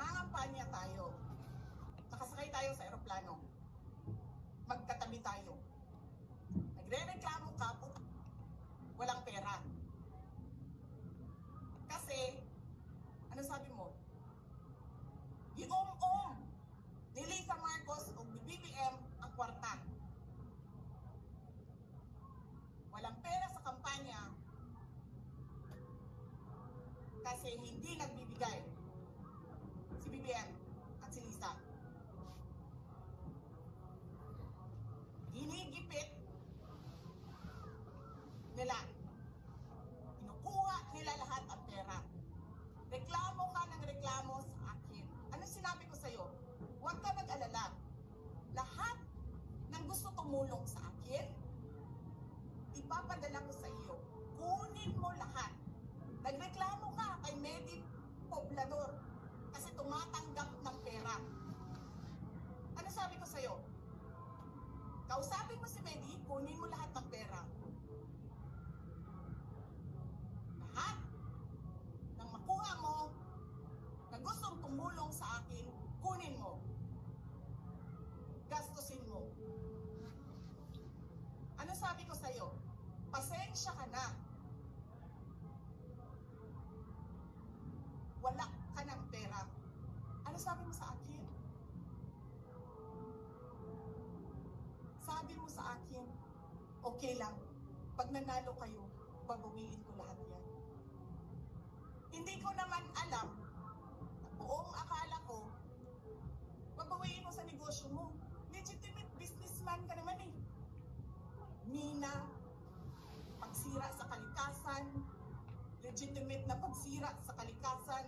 Nangangampanya tayo. Nakasakay tayo sa eroplano. Magkatabi tayo. Nagre-reklamo ka, walang pera. Kasi, ano sabi mo? Giom-om ni Lisa Marcos o BBM ang kwarta. Walang pera sa kampanya kasi hindi nagbibigay si BBM at si Lisa. Ginigipit nila. Kinukuha nila lahat ang pera. Reklamo ka ng reklamo sa akin. Ano sinabi ko sa'yo? Huwag ka mag-alala. Lahat ng gusto tumulong sa akin, ipapadala ko sa iyo. Kunin mo lahat. Nagreklamo ka kay Medi Poblador kasi tumatanggap ng pera. Ano sabi ko sa'yo? Kausapin mo si Medi, kunin mo lahat ng pera. Lahat ng makuha mo na gustong tumulong sa akin, kunin mo. Gastusin mo. Ano sabi ko sa'yo? Pasensya ka na. Wala ka ng pera. Ano sabi mo sa akin? Sabi mo sa akin, okay lang. Pag nanalo kayo, babawiin ko lahat yan. Hindi ko naman alam, buong akala ko, babawiin mo sa negosyo mo. Legitimate businessman ka naman eh. Mina, pagsira sa kalikasan, legitimate na pagsira sa kalikasan,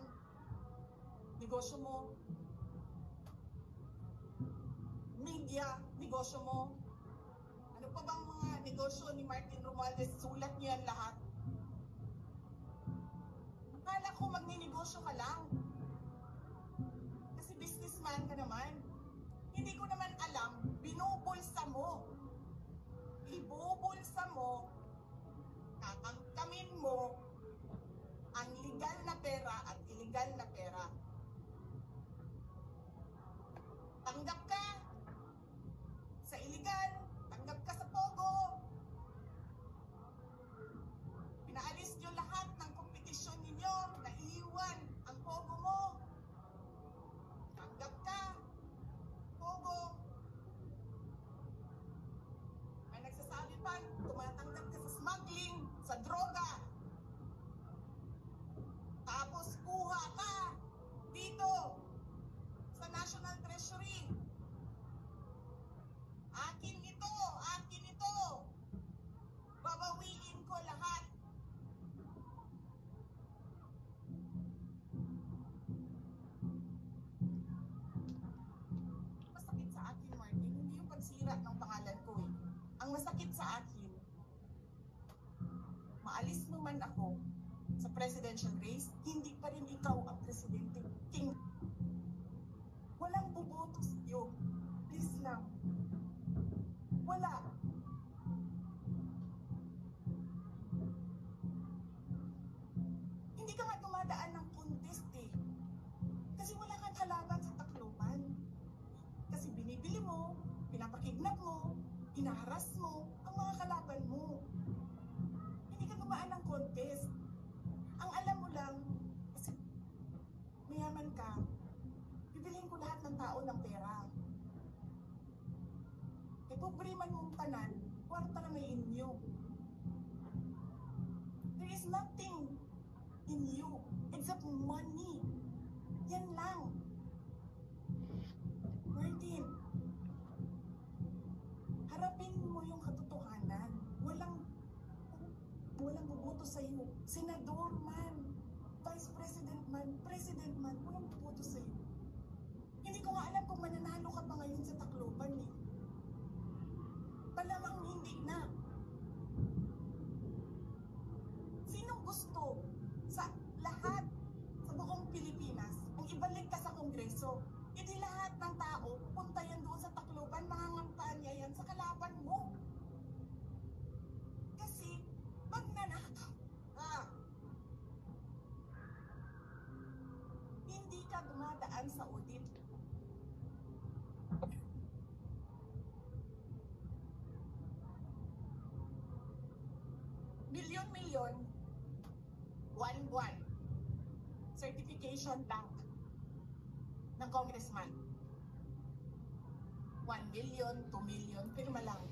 negosyo mo. Media, negosyo mo. Ano pa bang mga negosyo ni Martin Romualdez? Sulat niya lahat. Akala ko magninegosyo ka lang. Kasi businessman ka naman. Hindi ko naman alam, binubulsa mo. Ibubulsa mo, kakangkamin mo ang legal na pera at illegal na pera. Tanggap ka sa illegal, tanggap ka sa Pogo. Pinaalis nyo lahat ng kompetisyon ninyo, naiiwan ang Pogo mo. Tanggap ka, Pogo. May nagsasabi pa, tumatanggap ka sa smuggling, sa droga. Tapos kuha ka dito sa National Treasury. Akin ito, akin ito. Babawiin ko lahat. Masakit sa akin, Martin, hindi yung pagsira ng pangalan ko eh. Ang masakit sa akin, maalis mo man ako sa presidential race, hindi pa rin ikaw ang presidente. King, walang boboto sa iyo. Please lang. Wala. Hindi ka nga dumadaan ng contest eh. Kasi wala kang kalaban sa Tacloban. Kasi binibili mo, pinapakidnap mo, inaharas mo ang mga kalaban mo. Hindi ka dumaan ng contest. Ang alam mo lang, kasi mayaman ka, bibilihin ko lahat ng tao ng pera. E pobriman mong tanan, kwarta na may inyo. There is nothing in you except money. Yan lang. Martin, harapin mo yung katotohanan. Walang boboto sa iyo. Senador man, Vice President man, President man, walang boboto sa iyo. Hindi ko nga alam kung mananalo ka pa ngayon sa Tacloban eh. Malamang hindi na. Sinong gusto sa lahat sa buong Pilipinas ang ibalik ka sa Kongreso? Hindi lahat ng tao pupunta yan doon sa Tacloban, mangangampanya yan sa kalaban mo. Kasi magnanakaw ka. Hindi ka ka dumadaan sa audit? Milyon-milyon, buwan-buwan, certification lang ng congressman. 1 million, 2 million, pirma lang.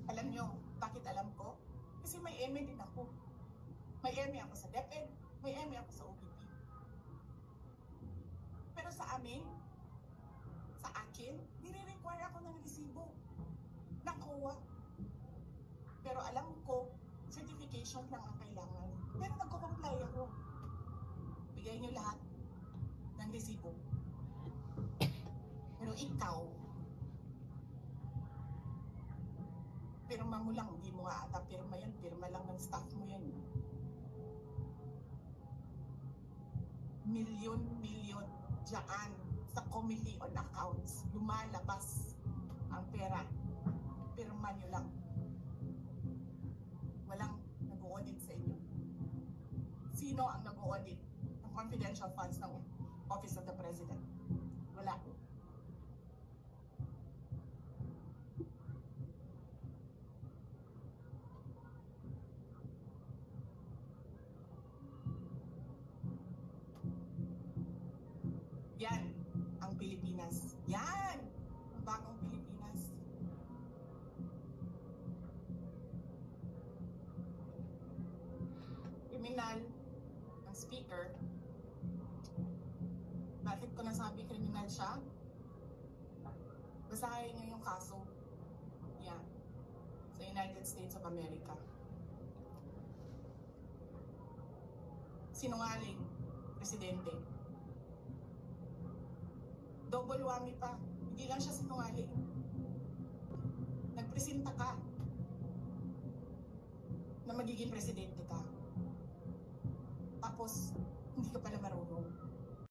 Alam nyo, bakit alam ko? Kasi may MA din ako. May MA ako sa DepEd, may MA ako sa OBP. Pero sa amin, sa akin, nire-require ako ng resibo ng COA. Pero alam ko, certification lang ang kailangan. Pero nagko-comply ako. Bigay nyo lahat ng resibo. Pero ikaw, pirma mo lang, hindi mo nga ata pirma yan, pirma lang ng staff mo yan. Milyon-milyon dyan sa Committee on Accounts, lumalabas ang pera. Pirma nyo lang. Walang nag-audit sa inyo. Sino ang nag-audit ng confidential funds ng Office of the President? Wala. Yan ang Pilipinas. Yan ang bagong Pilipinas. Kriminal ang speaker. Bakit ko nasabi kriminal siya? Basahin niyo yung kaso. Yan. Sa United States of America. Sinungaling. Presidente. Double whammy pa. Hindi lang siya sinungaling. Nagpresenta ka na magiging presidente ka.